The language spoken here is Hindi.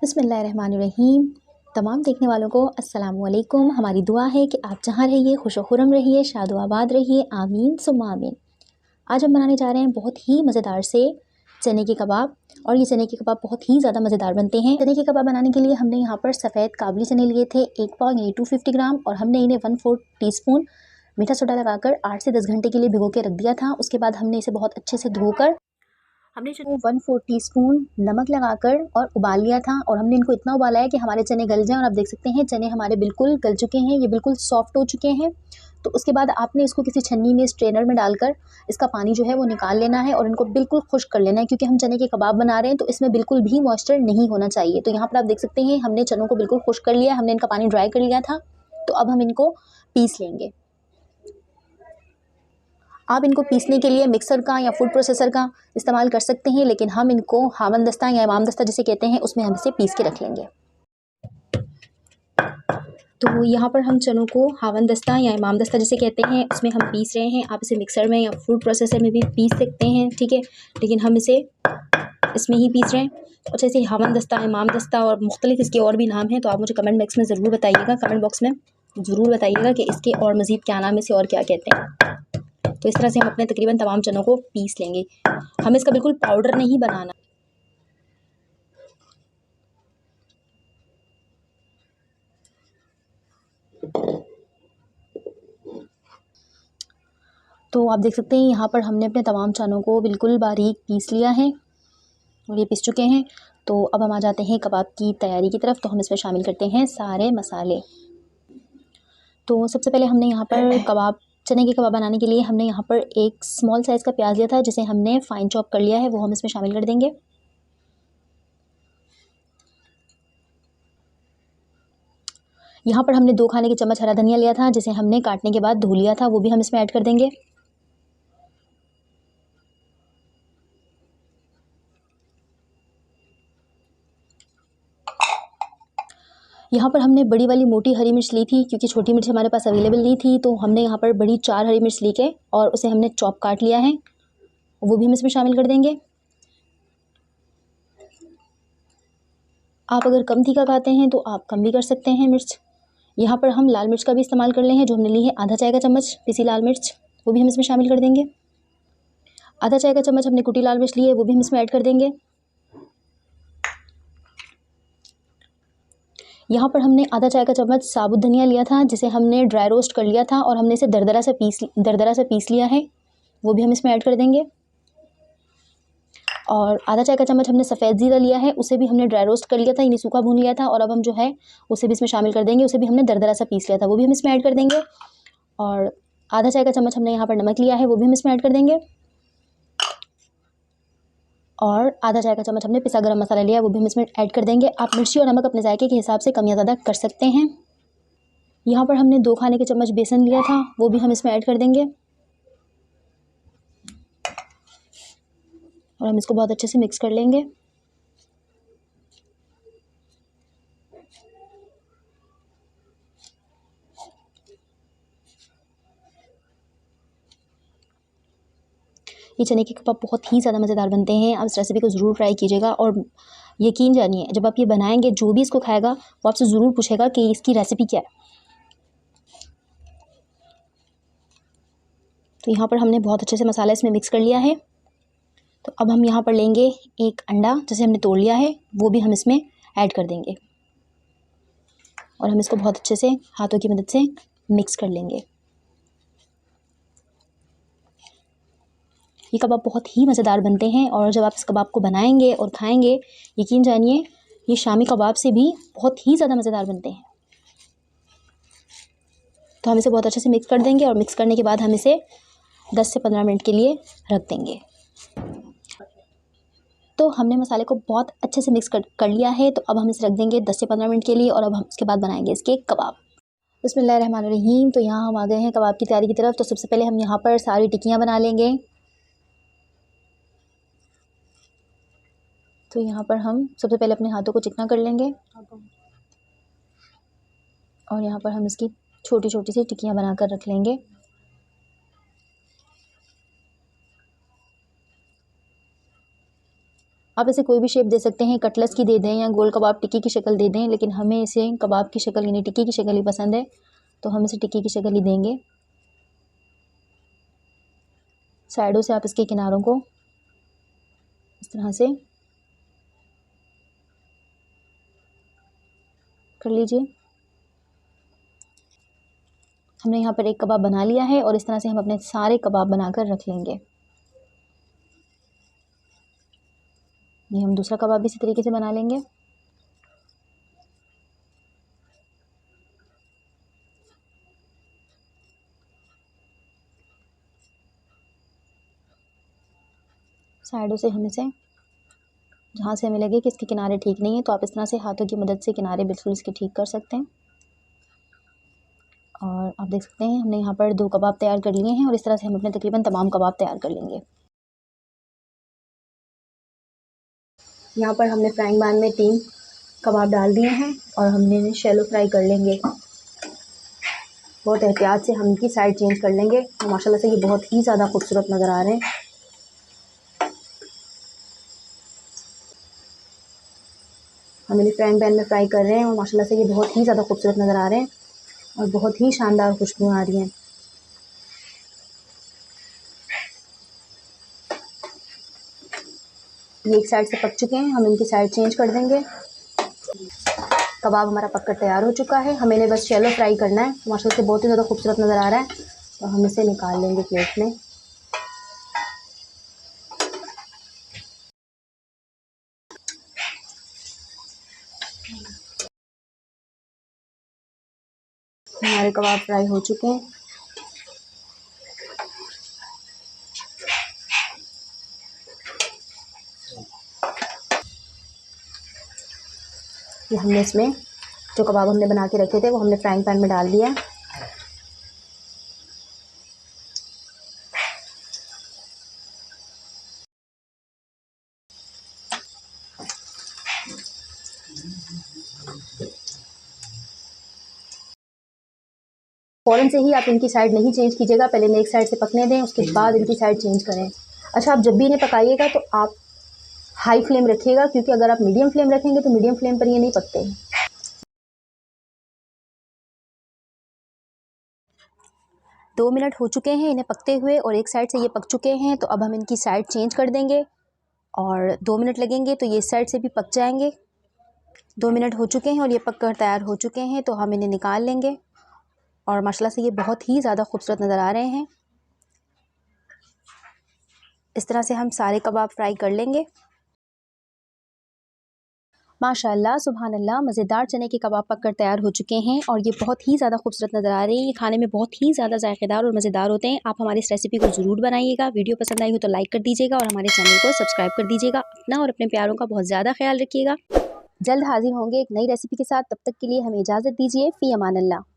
बिस्मिल्लाहिर्रहमानिर्रहीम। तमाम देखने वालों को अस्सलामु अलैकुम। हमारी दुआ है कि आप जहाँ रहिए खुश व खुर्रम रहिए, शादो आबाद रहिए, आमीन सुम्मा आमीन। आज हम बनाने जा रहे हैं बहुत ही मज़ेदार से चने के कबाब, और ये चने के कबाब बहुत ही ज़्यादा मज़ेदार बनते हैं। चने के कबाब बनाने के लिए हमने यहाँ पर सफ़ेद काबुली चने लिए थे 1 पाव यानी 250 ग्राम, और हमने इन्हें 1/4 टीस्पून मीठा सोडा लगाकर 8 से 10 घंटे के लिए भिगो के रख दिया था। उसके बाद हमने इसे बहुत अच्छे से धोकर हमने चने 1/4 टीस्पून नमक लगाकर और उबाल लिया था, और हमने इनको इतना उबाला है कि हमारे चने गल जाएं। और आप देख सकते हैं चने हमारे बिल्कुल गल चुके हैं, ये बिल्कुल सॉफ्ट हो चुके हैं। तो उसके बाद आपने इसको किसी छन्नी में, स्ट्रेनर में डालकर इसका पानी जो है वो निकाल लेना है, और इनको बिल्कुल खुश्क कर लेना है, क्योंकि हम चने के कबाब बना रहे हैं तो इसमें बिल्कुल भी मॉइस्चर नहीं होना चाहिए। तो यहाँ पर आप देख सकते हैं हमने चनों को बिल्कुल खुश्क कर लिया, हमने इनका पानी ड्राई कर लिया था। तो अब हम इनको पीस लेंगे। आप इनको पीसने के लिए मिक्सर का या फूड प्रोसेसर का इस्तेमाल कर सकते हैं, लेकिन हम इनको हावन दस्ता या इमाम दस्ता जिसे कहते हैं उसमें हम इसे पीस के रख लेंगे। तो यहाँ पर हम चनों को हावन दस्ता या इमाम दस्ता जिसे कहते हैं उसमें हम पीस रहे हैं। आप इसे मिक्सर में या फूड प्रोसेसर में भी पीस सकते हैं, ठीक है, लेकिन हम इसे इसमें ही पीस रहे हैं। और जैसे हावन दस्ता, इमाम दस्ता और मुख्तलिफ इसके और भी नाम हैं, तो आप मुझे कमेंट बॉक्स में ज़रूर बताइएगा, कमेंट बॉक्स में ज़रूर बताइएगा कि इसके और मज़ीद क्या नाम है, इसे और क्या कहते हैं। तो इस तरह से हम अपने तकरीबन तमाम चनों को पीस लेंगे। हमें इसका बिल्कुल पाउडर नहीं बनाना। तो आप देख सकते हैं यहाँ पर हमने अपने तमाम चनों को बिल्कुल बारीक पीस लिया है, और ये पीस चुके हैं। तो अब हम आ जाते हैं कबाब की तैयारी की तरफ। तो हम इसमें शामिल करते हैं सारे मसाले। तो सबसे पहले हमने यहाँ पर चने के कबाब बनाने के लिए हमने यहाँ पर एक स्मॉल साइज़ का प्याज लिया था, जिसे हमने फाइन चॉप कर लिया है, वो हम इसमें शामिल कर देंगे। यहाँ पर हमने 2 खाने के चम्मच हरा धनिया लिया था, जिसे हमने काटने के बाद धो लिया था, वो भी हम इसमें ऐड कर देंगे। यहाँ पर हमने बड़ी वाली मोटी हरी मिर्च ली थी, क्योंकि छोटी मिर्च हमारे पास अवेलेबल नहीं थी, तो हमने यहाँ पर बड़ी 4 हरी मिर्च ली के और उसे हमने चॉप काट लिया है, वो भी हम इसमें शामिल कर देंगे। आप अगर कम तीखा खाते हैं तो आप कम भी कर सकते हैं मिर्च। यहाँ पर हम लाल मिर्च का भी इस्तेमाल कर ले हैं, जो हमने ली है आधा चाय का चम्मच पिसी लाल मिर्च, वो भी हम इसमें शामिल कर देंगे। आधा चाय का चम्मच हमने कुटी लाल मिर्च ली है, वो भी हम इसमें ऐड कर देंगे। यहाँ पर हमने आधा चाय का चम्मच साबुत धनिया लिया था, जिसे हमने ड्राई रोस्ट कर लिया था, और हमने इसे दरदरा से पीस लिया है, वो भी हम इसमें ऐड कर देंगे। और आधा चाय का चम्मच हमने सफ़ेद ज़ीरा लिया है, उसे भी हमने ड्राई रोस्ट कर लिया था, यानी सूखा भून लिया था, और अब हम जो है उसे भी इसमें शामिल कर देंगे। उसे भी हमने दरदरा सा पीस लिया था, वो भी हम इसमें ऐड कर देंगे। और आधा चाय का चम्मच हमने यहाँ पर नमक लिया है, वो भी हम इसमें ऐड कर देंगे। और आधा चाय का चम्मच हमने पिसा गरम मसाला लिया है, वो भी हम इसमें ऐड कर देंगे। आप मिर्ची और नमक अपने जायके के हिसाब से कम या ज़्यादा कर सकते हैं। यहाँ पर हमने 2 खाने के चम्मच बेसन लिया था, वो भी हम इसमें ऐड कर देंगे, और हम इसको बहुत अच्छे से मिक्स कर लेंगे। ये चने के कबाब बहुत ही ज़्यादा मज़ेदार बनते हैं। आप इस रेसिपी को ज़रूर ट्राई कीजिएगा, और यकीन जानिए जब आप ये बनाएंगे, जो भी इसको खाएगा वो आपसे ज़रूर पूछेगा कि इसकी रेसिपी क्या है। तो यहाँ पर हमने बहुत अच्छे से मसाला इसमें मिक्स कर लिया है। तो अब हम यहाँ पर लेंगे एक अंडा, जिसे हमने तोड़ लिया है, वो भी हम इसमें ऐड कर देंगे, और हम इसको बहुत अच्छे से हाथों की मदद से मिक्स कर लेंगे। ये कबाब बहुत ही मज़ेदार बनते हैं, और जब आप इस कबाब को बनाएंगे और खाएंगे, यकीन जानिए ये शामी कबाब से भी बहुत ही ज़्यादा मज़ेदार बनते हैं। तो हम इसे बहुत अच्छे से मिक्स कर देंगे, और मिक्स करने के बाद हम इसे 10 से 15 मिनट के लिए रख देंगे। तो हमने मसाले को बहुत अच्छे से मिक्स कर लिया है। तो अब हम इसे रख देंगे 10 से 15 मिनट के लिए, और अब हम उसके बाद बनाएंगे इसके कबाब। बिस्मिल्लाहिर्रहमानिर्रहीम। तो यहाँ हम आ गए हैं कबाब की तैयारी की तरफ। तो सबसे पहले हम यहाँ पर सारी टिक्कियाँ बना लेंगे। तो यहाँ पर हम सबसे पहले अपने हाथों को चिकना कर लेंगे, और यहाँ पर हम इसकी छोटी छोटी सी टिक्कियाँ बनाकर रख लेंगे। आप इसे कोई भी शेप दे सकते हैं, कटलेट्स की दे दें या गोल कबाब टिक्की की शक्ल दे दें, लेकिन हमें इसे कबाब की शक्ल यानी टिक्की की शक्ल ही पसंद है, तो हम इसे टिक्की की शक्ल ही देंगे। साइडों से आप इसके किनारों को इस तरह से कर लीजिए। हमने यहाँ पर एक कबाब बना लिया है और इस तरह से हम अपने सारे कबाब बनाकर रख लेंगे। ये हम दूसरा कबाब भी इसी तरीके से बना लेंगे। साइडों से हम इसे जहाँ से हमें लगे कि इसके किनारे ठीक नहीं है, तो आप इस तरह से हाथों की मदद से किनारे बिल्कुल इसके ठीक कर सकते हैं। और आप देख सकते हैं हमने यहाँ पर 2 कबाब तैयार कर लिए हैं और इस तरह से हम अपने तकरीबन तमाम कबाब तैयार कर लेंगे। यहाँ पर हमने फ्राइंग पैन में 3 कबाब डाल दिए हैं और हमने इन्हें शैलो फ्राई कर लेंगे। बहुत एहतियात से हम इनकी साइड चेंज कर लेंगे और माशाल्लाह से ये बहुत ही ज़्यादा खूबसूरत नज़र आ रहे हैं। हम इन्हें फ्राइंग पैन में फ्राई कर रहे हैं और माशाल्लाह से ये बहुत ही ज़्यादा खूबसूरत नज़र आ रहे हैं और बहुत ही शानदार खुशबू आ रही है। ये एक साइड से पक चुके हैं, हम इनकी साइड चेंज कर देंगे। कबाब हमारा पककर तैयार हो चुका है, हमें इन्हें बस शैलो फ्राई करना है। माशाल्लाह से बहुत ही ज़्यादा खूबसूरत नज़र आ रहा है, तो हम इसे निकाल लेंगे प्लेट में। हमारे कबाब फ्राई हो चुके हैं। ये हमने इसमें जो कबाब हमने बना के रखे थे वो हमने फ्राइंग पैन में डाल दिया। फ़ौरन से ही आप इनकी साइड नहीं चेंज कीजिएगा, पहले इन्हें एक साइड से पकने दें, उसके बाद इनकी साइड चेंज करें। अच्छा, आप जब भी इन्हें पकाइएगा तो आप हाई फ्लेम रखिएगा, क्योंकि अगर आप मीडियम फ्लेम रखेंगे तो मीडियम फ्लेम पर ये नहीं पकते। 2 मिनट हो चुके हैं इन्हें पकते हुए और एक साइड से ये पक चुके हैं, तो अब हम इनकी साइड चेंज कर देंगे और 2 मिनट लगेंगे तो ये इस साइड से भी पक जाएंगे। 2 मिनट हो चुके हैं और ये पक कर तैयार हो चुके हैं, तो हम इन्हें निकाल लेंगे और माशाल्लाह से ये बहुत ही ज़्यादा खूबसूरत नज़र आ रहे हैं। इस तरह से हम सारे कबाब फ्राई कर लेंगे। माशाल्लाह सुभान अल्लाह, मज़ेदार चने के कबाब पककर तैयार हो चुके हैं और ये बहुत ही ज़्यादा खूबसूरत नज़र आ रहे हैं। ये खाने में बहुत ही ज़्यादा ज़ायक़ेदार और मज़ेदार होते हैं। आप हमारी इस रेसिपी को ज़रूर बनाइएगा। वीडियो पसंद आई हो तो लाइक कर दीजिएगा और हमारे चैनल को सब्सक्राइब कर दीजिएगा। अपना और अपने प्यारों का बहुत ज़्यादा ख्याल रखिएगा। जल्द हाजिर होंगे एक नई रेसिपी के साथ, तब तक के लिए हमें इजाज़त दीजिए। फ़ी अमान अल्लाह।